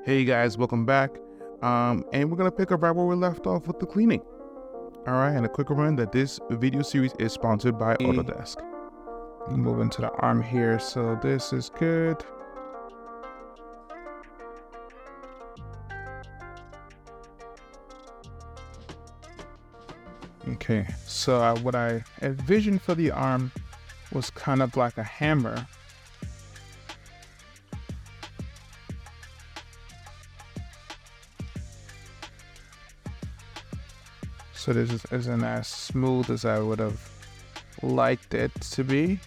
Hey guys, welcome back. And we're gonna pick up right where we left off with the cleaning. All right, and a quick reminder that this video series is sponsored by Autodesk. Move into the arm here, so this is good. Okay, so what I envisioned for the arm was kind of like a hammer. So this isn't as smooth as I would have liked it to be.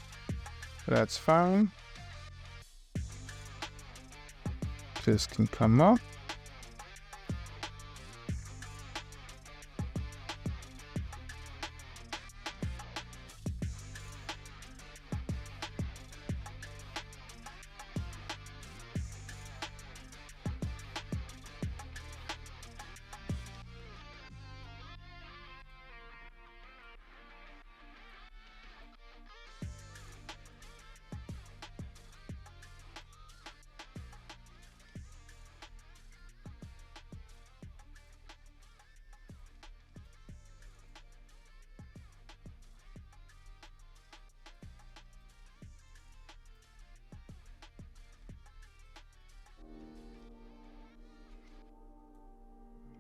That's fine. This can come up.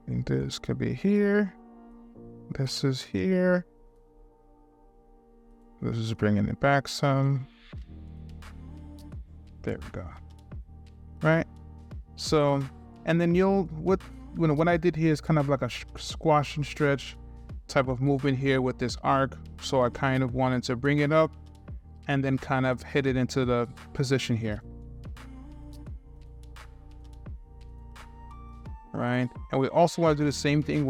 And this could be here. This is here. This is bringing it back some. There we go. Right? So, and then what I did here is kind of like a squash and stretch type of movement here with this arc. So I kind of wanted to bring it up and then kind of hit it into the position here. Right? And we also want to do the same thing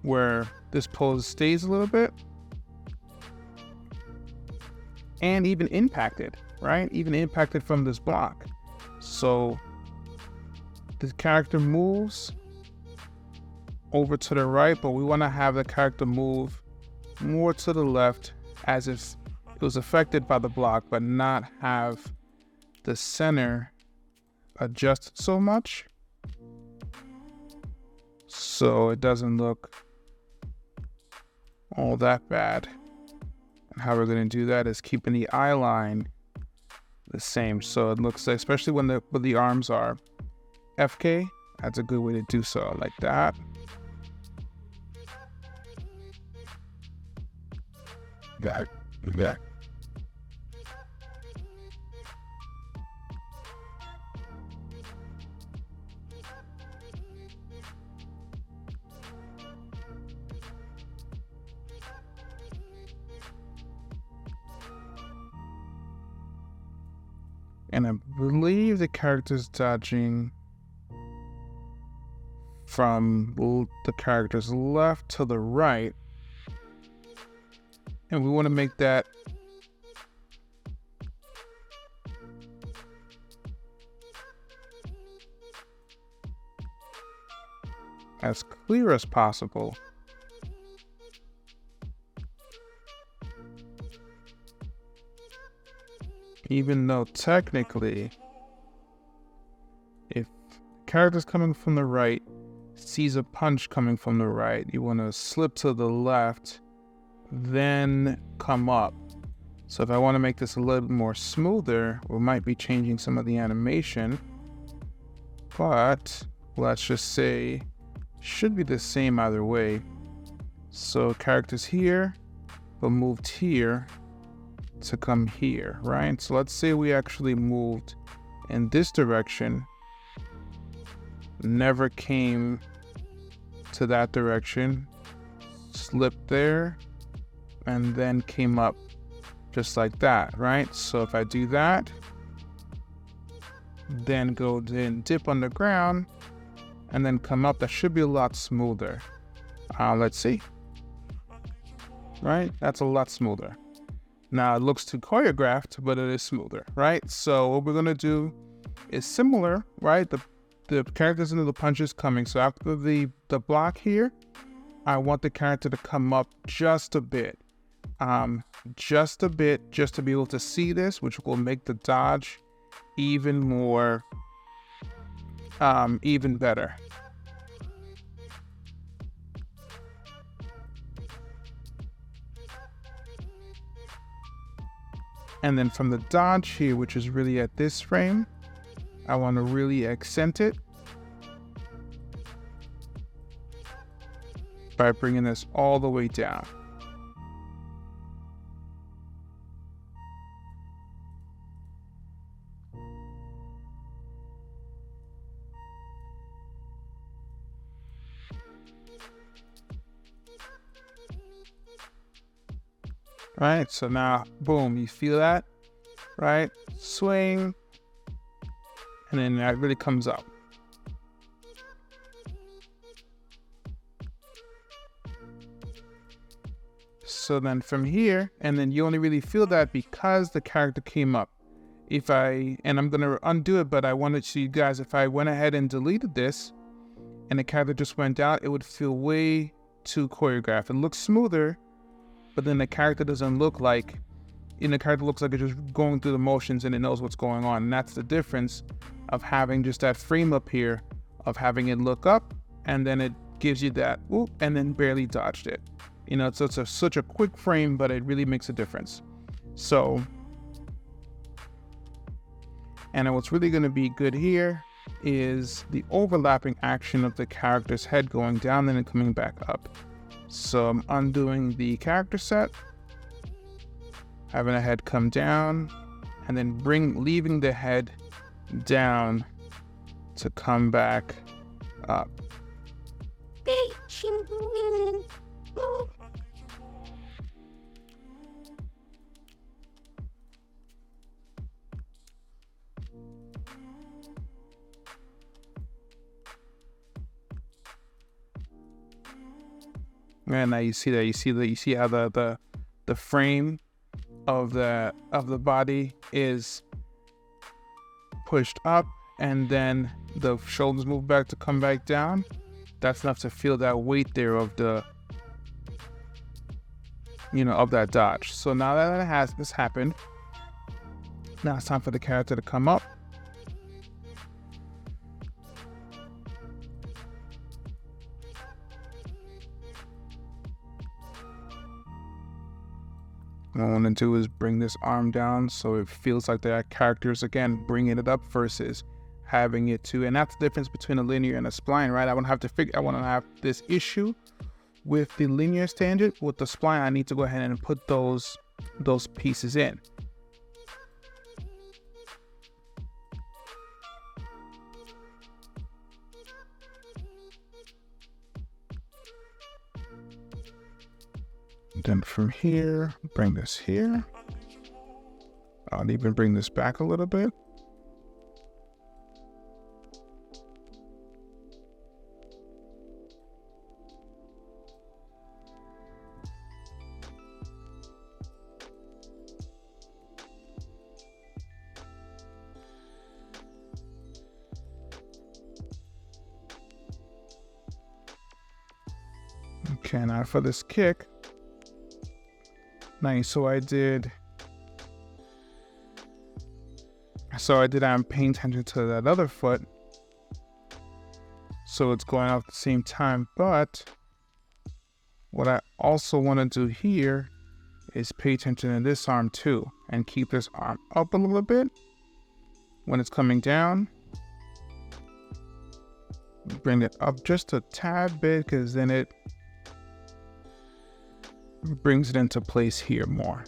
where this pose stays a little bit and even impacted, right? Even impacted from this block. So the character moves over to the right, but we want to have the character move more to the left as if it was affected by the block, but not have the center adjust so much. So it doesn't look all that bad. And how we're going to do that is keeping the eye line the same. So it looks like, especially when the arms are FK, that's a good way to do so, like that. Back. And I believe the character's dodging from the character's left to the right. And we want to make that as clear as possible. Even though technically, if the character's coming from the right, sees a punch coming from the right, you want to slip to the left, then come up. So if I want to make this a little bit more smoother, we might be changing some of the animation, but let's just say should be the same either way. So character's here, but moved here to come here, right? So let's say we actually moved in this direction, never came to that direction, slipped there, and then came up just like that, right? So if I do that, then go and dip underground, and then come up, that should be a lot smoother. Let's see. Right? That's a lot smoother. Now it looks too choreographed, but it is smoother, right? So what we're gonna do is similar, right? The characters into the punches coming. So after the block here, I want the character to come up just a bit. Just a bit, just to be able to see this, which will make the dodge even more even better. And then from the dodge here, which is really at this frame, I want to really accent it by bringing this all the way down. Right, so now, boom, you feel that, right? Swing, and then that really comes up. So then from here, and then you only really feel that because the character came up. And I'm gonna undo it, but I wanted to show you guys, if I went ahead and deleted this, and the character just went down, it would feel way too choreographed. It looks smoother, but then the character doesn't look like, the character looks like it's just going through the motions and it knows what's going on. And that's the difference of having just that frame up here, of having it look up, and then it gives you that, whoop, and then barely dodged it. So it's such a quick frame, but it really makes a difference. So, and what's really gonna be good here is the overlapping action of the character's head going down and then coming back up. So I'm undoing the character set, having a head come down, and then leaving the head down to come back up. And now you see that, you see how the frame of the body is pushed up, and then the shoulders move back to come back down. That's enough to feel that weight there of the, of that dodge. So now that this happened, now it's time for the character to come up. What I want to do is bring this arm down so it feels like the character's, again, bringing it up versus having it to, and that's the difference between a linear and a spline, right? I want to have this issue with the linear tangent. With the spline, I need to go ahead and put those pieces in. Then from here, bring this here. I'll even bring this back a little bit. Okay, now for this kick. Nice, so I'm paying attention to that other foot. So it's going off at the same time, but what I also want to do here is pay attention to this arm too, and keep this arm up a little bit when it's coming down. Bring it up just a tad bit, because then it brings it into place here more.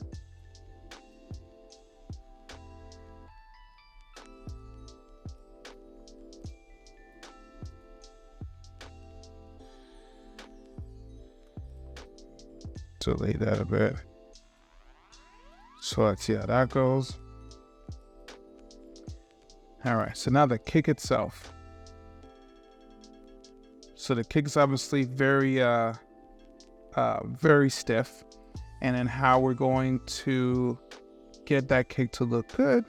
Delay that a bit. So let's see how that goes. All right, so now the kick itself. So the kick is obviously very stiff, and then how we're going to get that kick to look good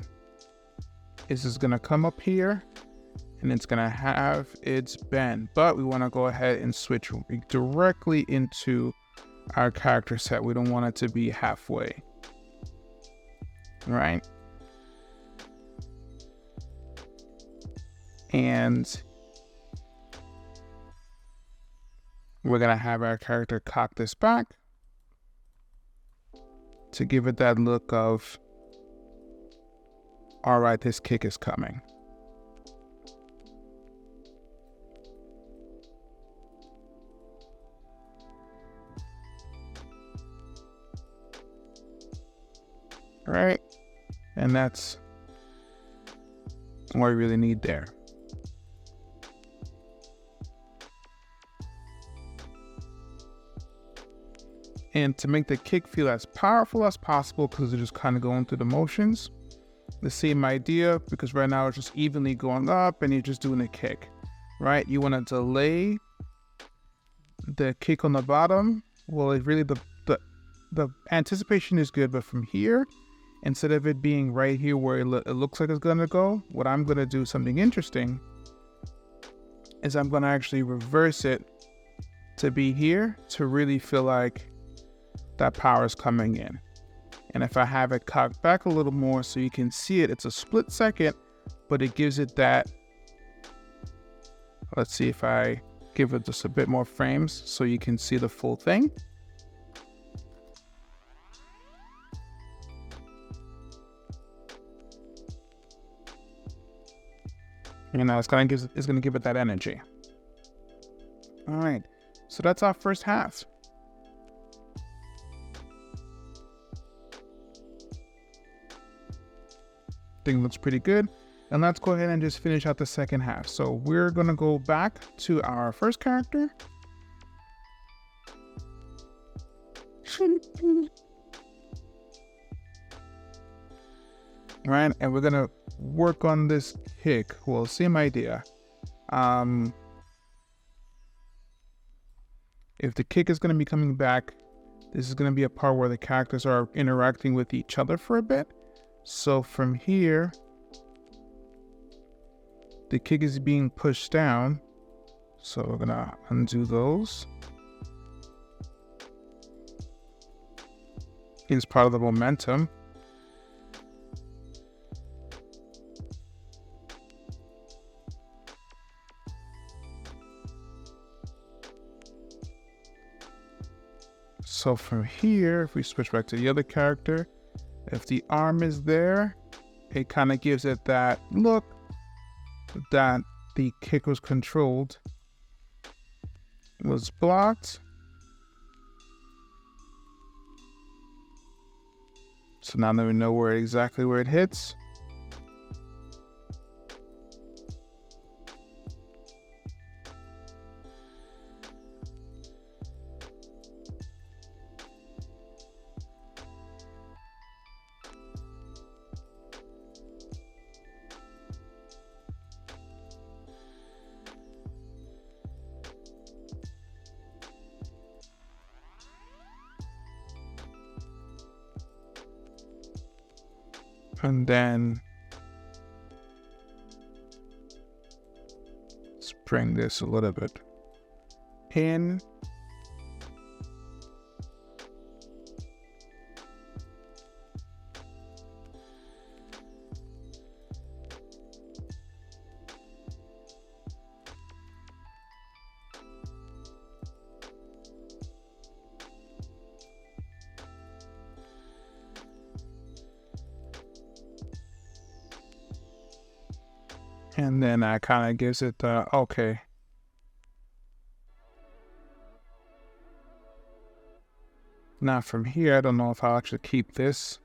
is it's gonna come up here and it's gonna have its bend, but we want to go ahead and switch directly into our character set. We don't want it to be halfway, right? And we're gonna have our character cock this back to give it that look of, all right, this kick is coming. All right, and that's what we really need there. And to make the kick feel as powerful as possible, because they're just kind of going through the motions, the same idea, because right now it's just evenly going up and you're just doing a kick, right? You want to delay the kick on the bottom. Well, it really, the anticipation is good, but from here, instead of it being right here where it looks like it's going to go, what I'm going to do, something interesting, is I'm going to actually reverse it to be here to really feel like that power is coming in. And if I have it cocked back a little more so you can see it, it's a split second, but it gives it that, let's see if I give it just a bit more frames so you can see the full thing. You know, it's gonna give it that energy. All right, so that's our first half. Thing looks pretty good, and let's go ahead and just finish out the second half. So we're gonna go back to our first character. Right, and we're gonna work on this kick. Well, same idea. If the kick is gonna be coming back, this is gonna be a part where the characters are interacting with each other for a bit. So from here, the kick is being pushed down. So we're gonna undo those. It's part of the momentum. So from here, if we switch back to the other character, if the arm is there, it kind of gives it that look that the kick was controlled, was blocked. So now that we know exactly where it hits. And then let's bring this a little bit in. And then that kind of gives it the, okay. Now from here, I don't know if I'll actually keep this.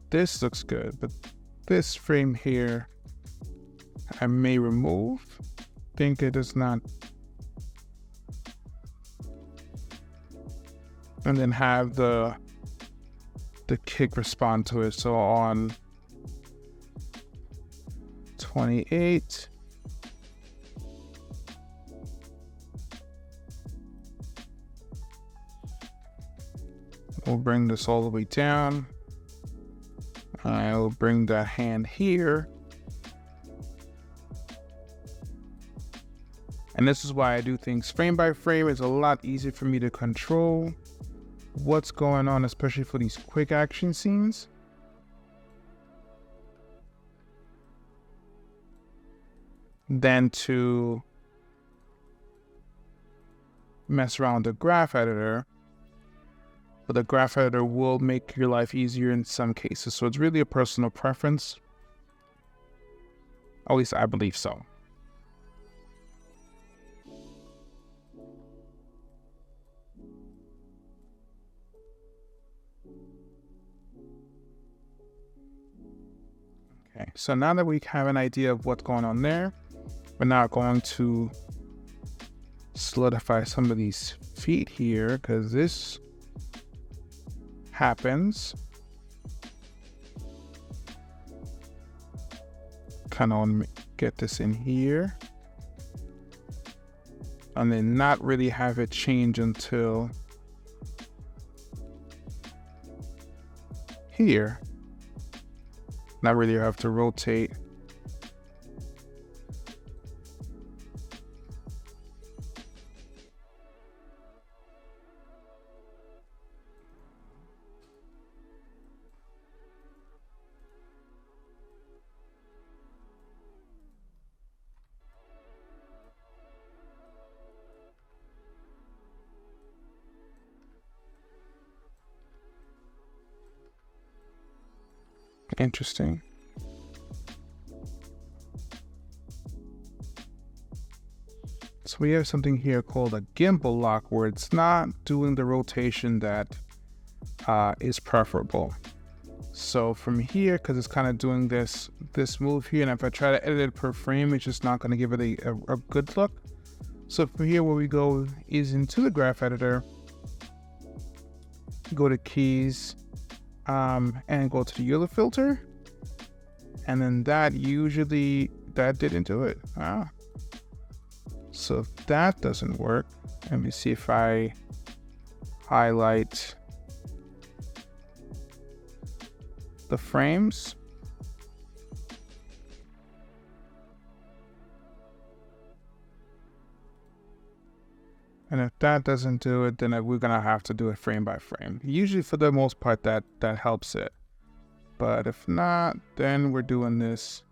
This looks good, but this frame here, I may remove. I think it is not. And then have the kick respond to it. So on 28, we'll bring this all the way down. I'll bring that hand here. And this is why I do things frame by frame. It's a lot easier for me to control. what's going on, especially for these quick action scenes. Than to mess around with the graph editor. But the graph editor will make your life easier in some cases. So it's really a personal preference. At least I believe so. Okay, so now that we have an idea of what's going on there, we're now going to solidify some of these feet here, because this happens. Kind of want to get this in here. And then not really have it change until here. Not really have to rotate. Interesting. So we have something here called a gimbal lock, where it's not doing the rotation that is preferable. So from here, because it's kind of doing this move here, and if I try to edit it per frame, it's just not going to give it a good look. So from here, where we go is into the graph editor, go to keys, and go to the Euler filter, and then that didn't do it. So if that doesn't work, let me see if I highlight the frames. And if that doesn't do it, then we're gonna have to do it frame by frame. Usually for the most part that helps it. But if not, then we're doing this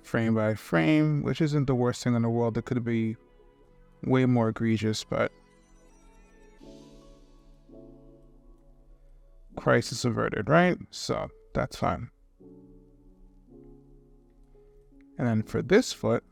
frame by frame, which isn't the worst thing in the world. It could be way more egregious, but crisis averted, right? So that's fine. And then for this foot,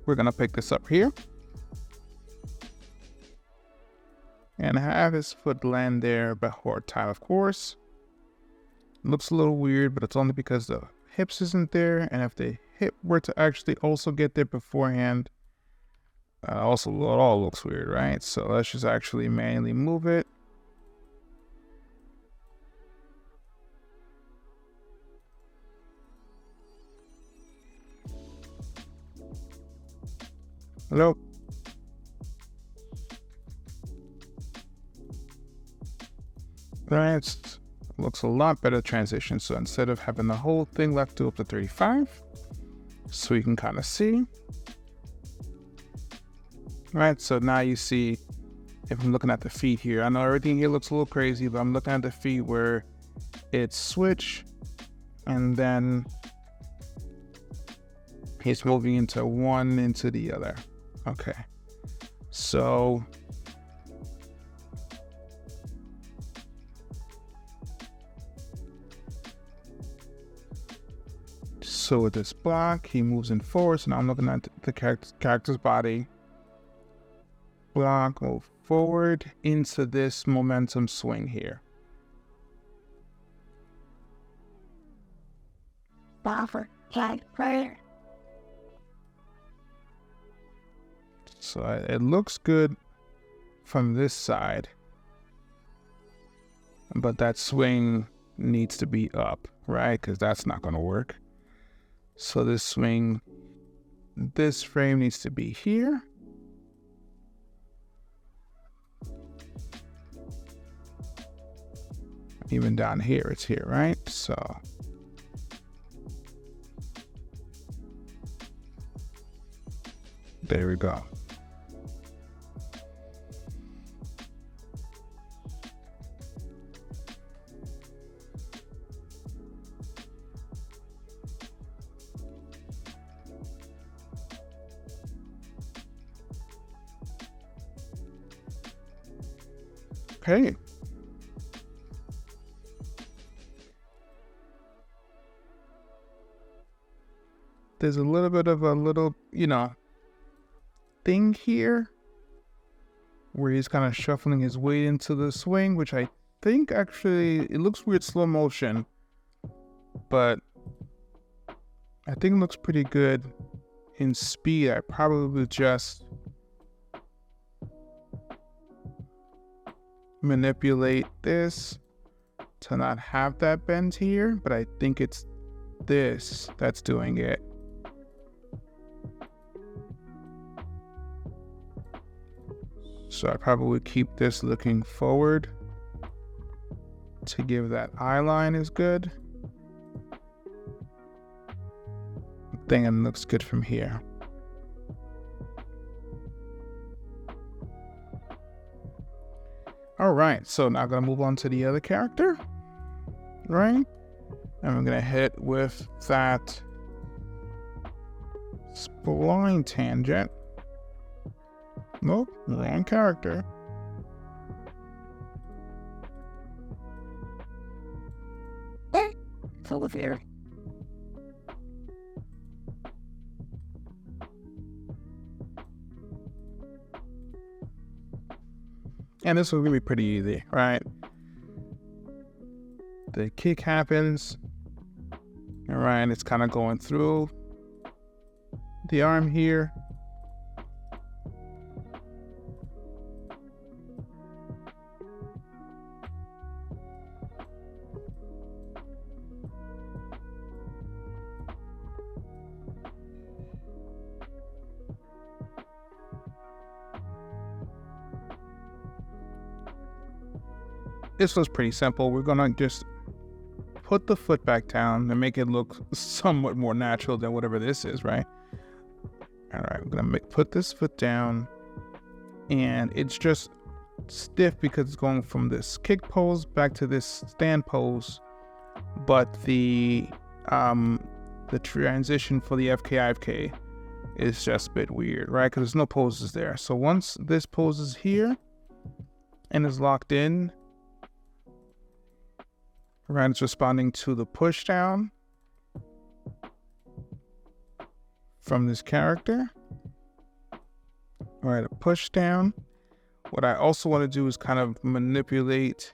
we're gonna pick this up here and have his foot land there before time, of course. Looks a little weird, but it's only because the hips isn't there, and if the hip were to actually also get there beforehand, also it all looks weird, right? So let's just actually manually move it. Hello. That looks a lot better transition. So instead of having the whole thing left to up to 35, so you can kind of see. Right, so now you see, if I'm looking at the feet here, I know everything here looks a little crazy, but I'm looking at the feet where it's switch, and then he's moving into one into the other. Okay, so with this block, he moves in forward. So now I'm looking at the character's body. Block, move forward into this momentum swing here. So it looks good from this side, but that swing needs to be up, right? Because that's not going to work. So this frame needs to be here. Even down here, it's here, right? So there we go. Okay. There's a little bit of a little, thing here where he's kind of shuffling his way into the swing, which I think actually, it looks weird slow motion, but I think it looks pretty good in speed. I probably would just manipulate this to not have that bend here, but I think it's this that's doing it. So I probably would keep this looking forward to give that eye line is good. I think it looks good from here. All right, so now I'm gonna move on to the other character, right? And I'm gonna hit with that spline tangent. Nope, wrong character. Over here. And this will be pretty easy, right? The kick happens. All right, it's kind of going through the arm here. This was pretty simple. We're gonna just put the foot back down and make it look somewhat more natural than whatever this is, right? All right, we're gonna put this foot down, and it's just stiff because it's going from this kick pose back to this stand pose, but the transition for the FK is just a bit weird, right? Because there's no poses there. So once this pose is here and is locked in, right, it's responding to the push down from this character. All right, a push down. What I also want to do is kind of manipulate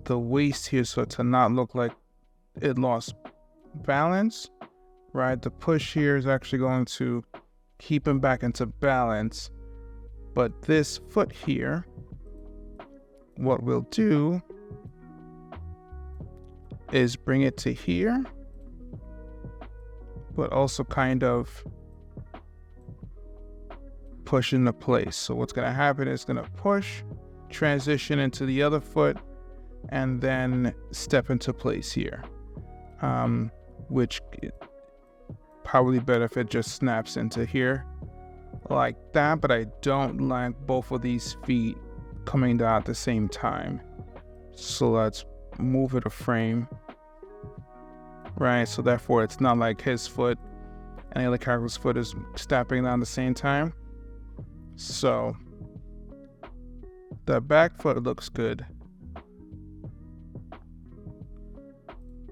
the waist here so to not look like it lost balance, right? The push here is actually going to keep him back into balance. But this foot here, what we'll do is bring it to here, but also kind of push into place. So what's going to happen is going to push, transition into the other foot, and then step into place here, which probably better if it just snaps into here like that, but I don't like both of these feet coming down at the same time. So let's move it a frame, right? So therefore it's not like his foot and the other character's foot is stepping down at the same time. So the back foot looks good,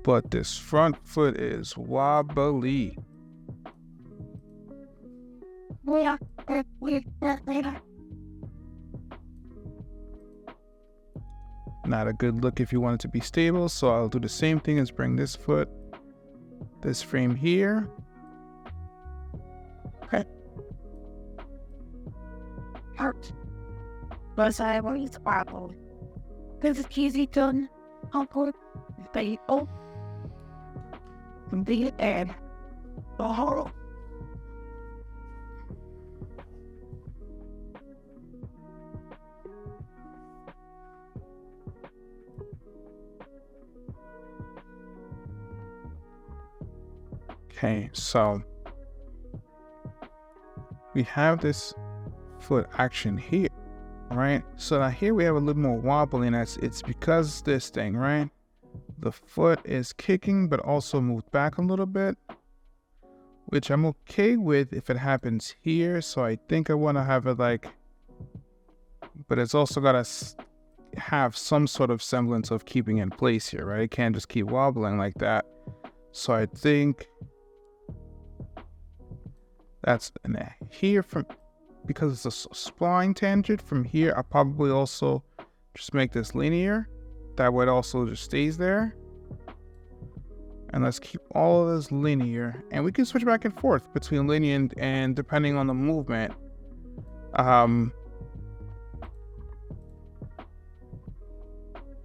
but this front foot is wobbly. Not a good look if you want it to be stable, so I'll do the same thing as bring this foot, this frame here. Okay. Mas I always sparkle. This is easy to uncle. They oh, the and the horror. Okay, so we have this foot action here, right? So now here we have a little more wobbling. It's because this thing, right? The foot is kicking, but also moved back a little bit, which I'm okay with if it happens here. So I think I want to have it like, but it's also got to have some sort of semblance of keeping in place here, right? It can't just keep wobbling like that. So I think that's here from, because it's a spline tangent from here, I'll probably also just make this linear. That way it also just stays there. And let's keep all of this linear. And we can switch back and forth between linear and depending on the movement. All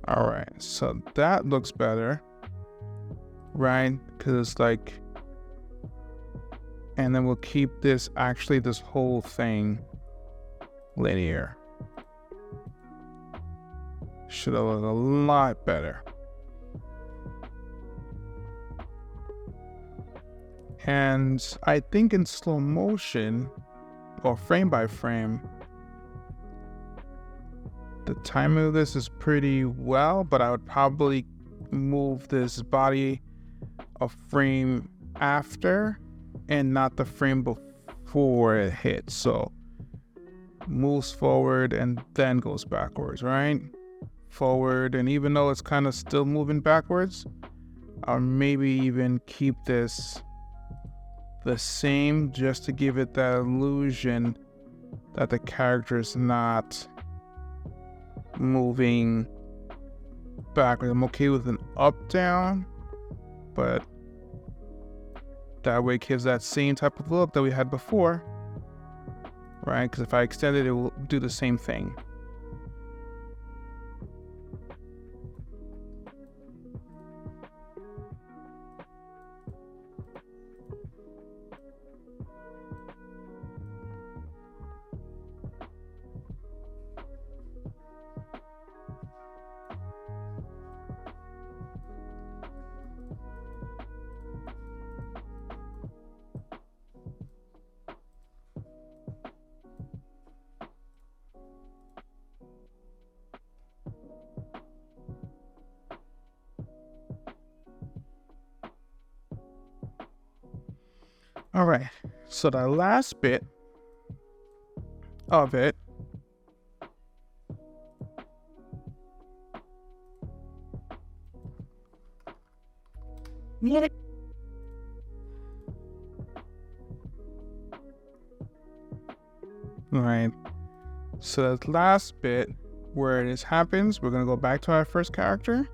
right, so that looks better, right? Because it's like, and then we'll keep this, actually this whole thing linear. Should have looked a lot better. And I think in slow motion, or frame by frame, the timing of this is pretty well, but I would probably move this body a frame after and not the frame before it hits. So moves forward and then goes backwards, right? Forward, and even though it's kind of still moving backwards, I'll maybe even keep this the same just to give it that illusion that the character is not moving backwards. I'm okay with an up down, but that way it gives that same type of look that we had before, right? Because if I extend it, it will do the same thing. All right, so the last bit of it Yeah. right, so that last bit where this happens, we're gonna go back to our first character.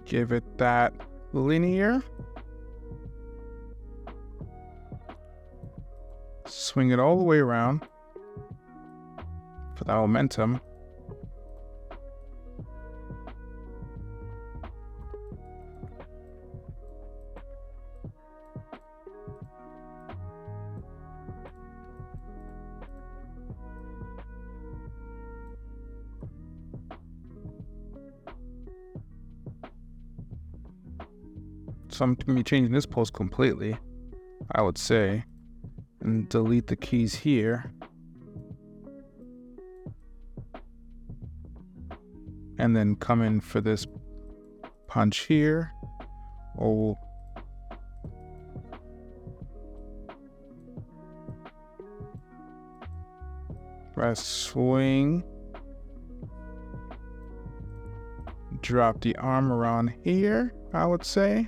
Give it that linear. Swing it all the way around for that momentum. So I'm going to be changing this pose completely, I would say, and delete the keys here. And then come in for this punch here. Oh, press swing. Drop the arm around here, I would say.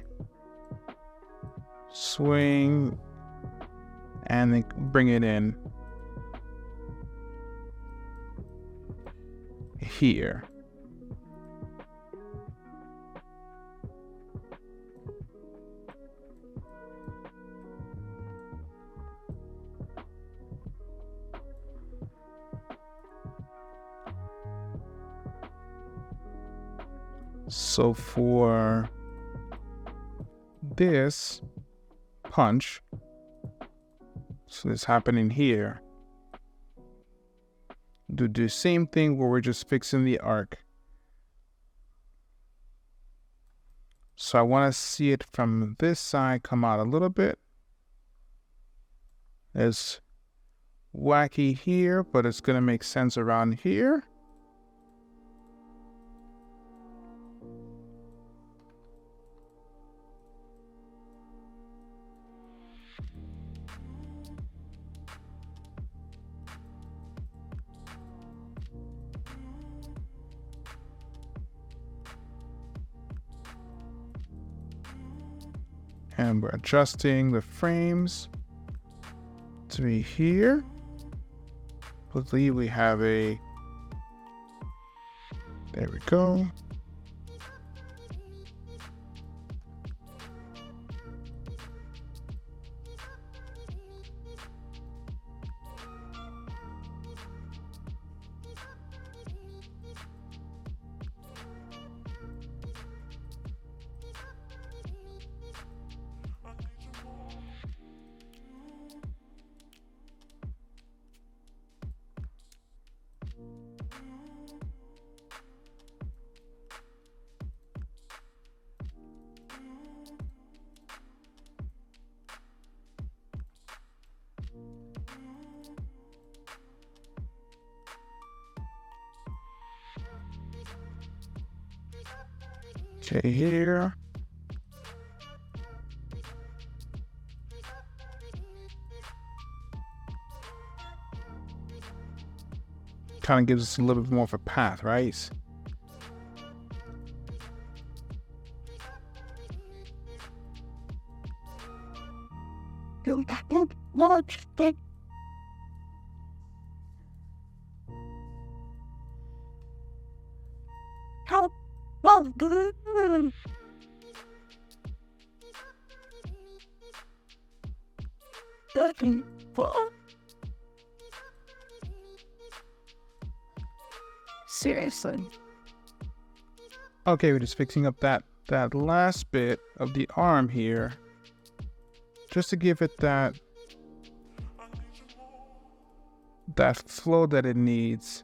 Swing, and then bring it in here. So for this punch, so this happening here, do the same thing where we're just fixing the arc. So I want to see it from this side come out a little bit. It's wacky here, but it's going to make sense around here. And we're adjusting the frames to be here. I believe we have a, there we go. Okay, here. Kind of gives us a little bit more of a path, right? Seriously. Okay, we're just fixing up that last bit of the arm here, just to give it that flow that it needs.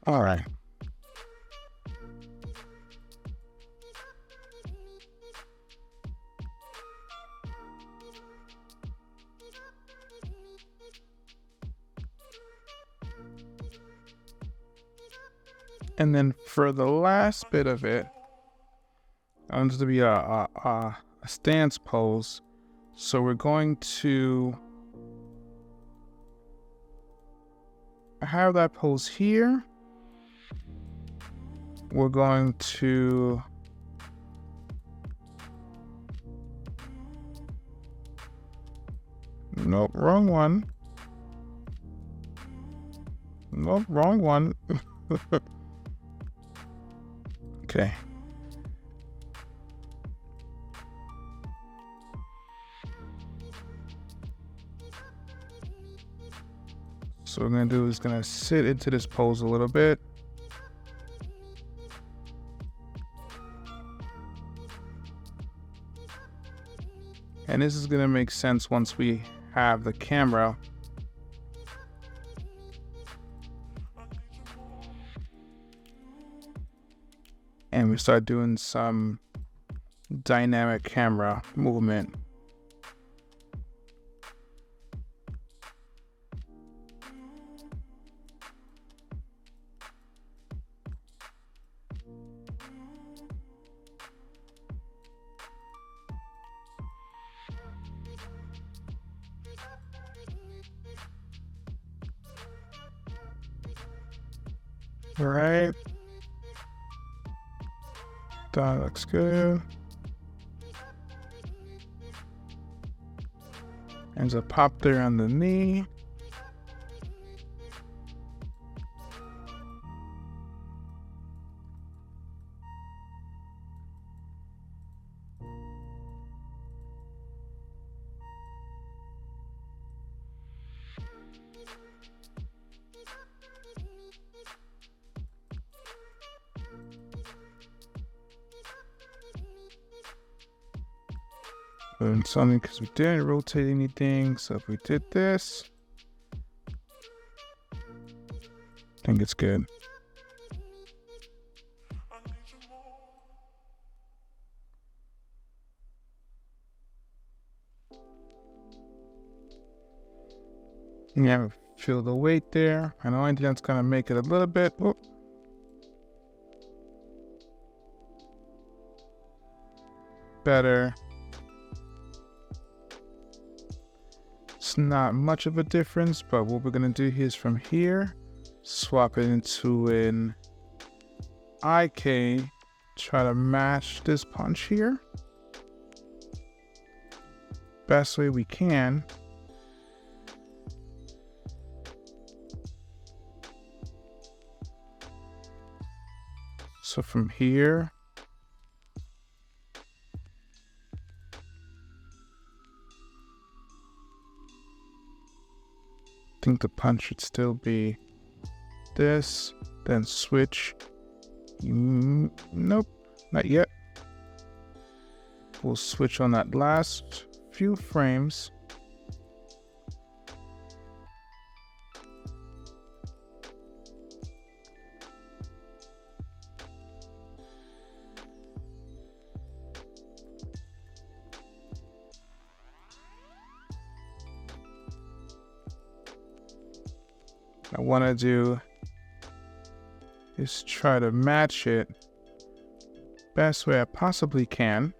All right. And then for the last bit of it, I want it to be a stance pose. So we're going to I have that pose here. We're going to nope, wrong one. Nope, wrong one. Okay. So what we're gonna do is gonna sit into this pose a little bit. And this is gonna make sense once we have the camera. And we start doing some dynamic camera movement. All right. That looks good. Ends up pop there on the knee. And something because we didn't rotate anything. So if we did this, I think it's good. Yeah, feel the weight there. And the only thing that's gonna make it a little bit better. It's not much of a difference, but what we're gonna do here is from here, swap it into an IK, try to match this punch here. Best way we can. So from here, I think the punch should still be this, then switch. Nope, not yet. We'll switch on that last few frames. I want to do is try to match it best way I possibly can.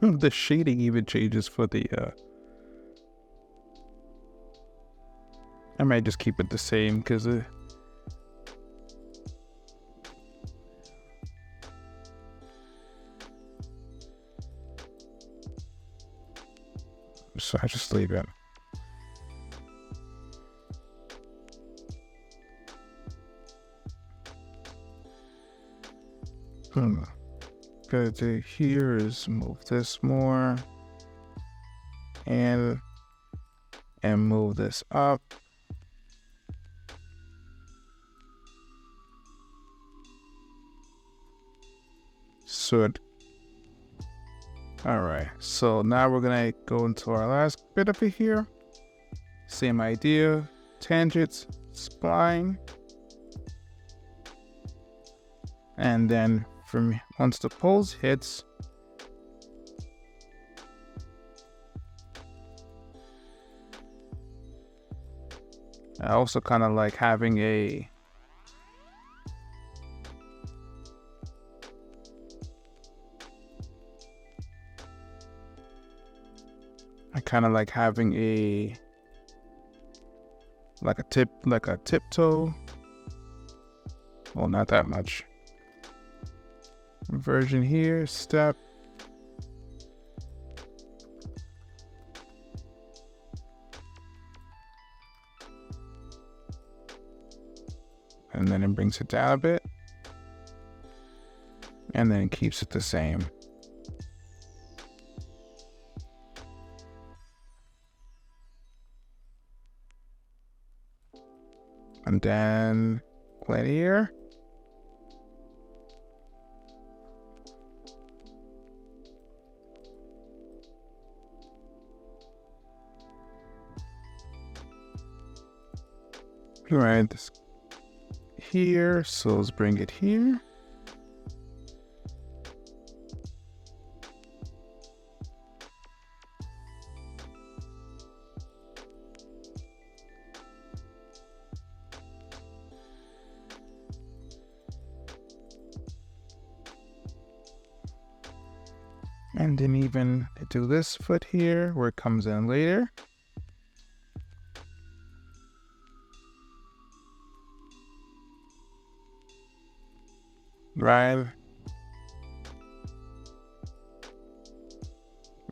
The shading even changes for the I might just keep it the same because so I just leave it. Gotta do here is move this more and move this up. So All right, so now we're gonna go into our last bit of it here. Same idea, tangents, spline. And then from once the pose hits, I also kind of like having a like a tiptoe. Well, not that much. Inversion here, step. And then it brings it down a bit. And then it keeps it the same. And then linear. Right, this here, so let's bring it here. And then even do this foot here where it comes in later. Right.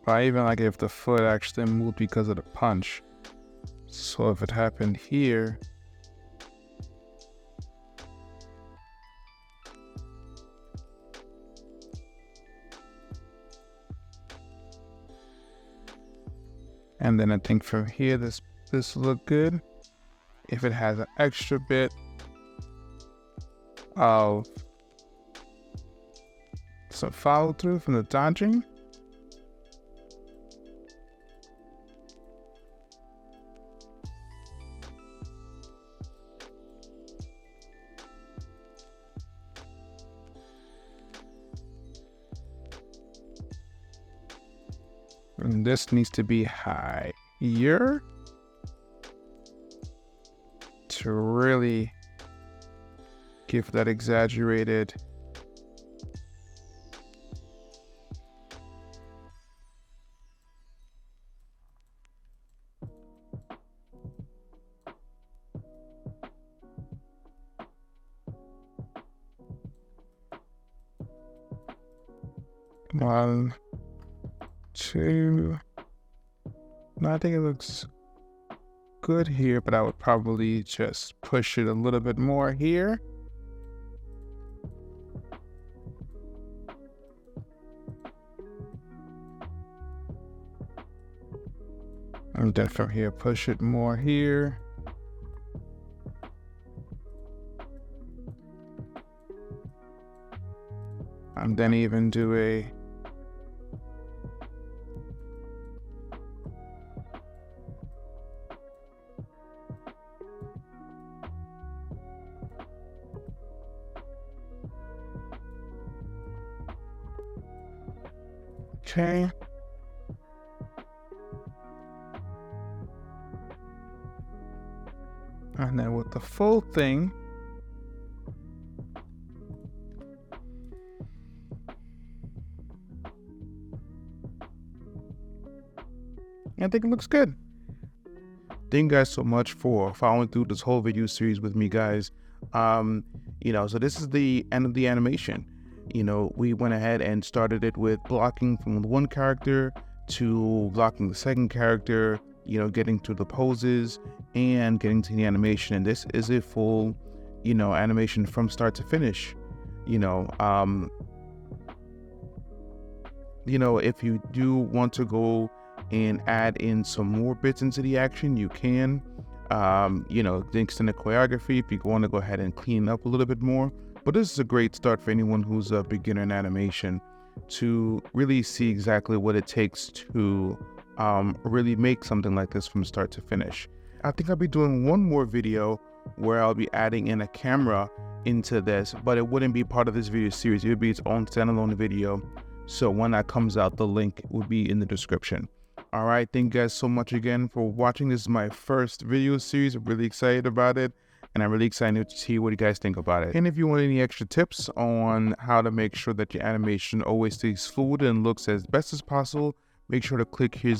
I even like if the foot actually moved because of the punch. So if it happened here, and then I think from here this will look good. If it has an extra bit of some follow through from the dodging. And this needs to be higher to really give that exaggerated one, two. No, I think it looks good here, but I would probably just push it a little bit more here. And then from here, push it more here. And then even do a okay. And then with the full thing, I think it looks good. Thank you guys so much for following through this whole video series with me, guys. So this is the end of the animation. We went ahead and started it with blocking from one character to blocking the second character, getting to the poses and getting to the animation. And this is a full, animation from start to finish. If you do want to go and add in some more bits into the action, you can. The extended choreography, if you want to go ahead and clean up a little bit more. But this is a great start for anyone who's a beginner in animation. to really see exactly what it takes to really make something like this from start to finish. I think I'll be doing one more video where I'll be adding in a camera into this, but it wouldn't be part of this video series. It would be its own standalone video. So when that comes out, the link will be in the description. All right, thank you guys so much again for watching. This is my first video series. I'm really excited about it, and I'm really excited to see what you guys think about it. And if you want any extra tips on how to make sure that your animation always stays fluid and looks as best as possible, make sure to click here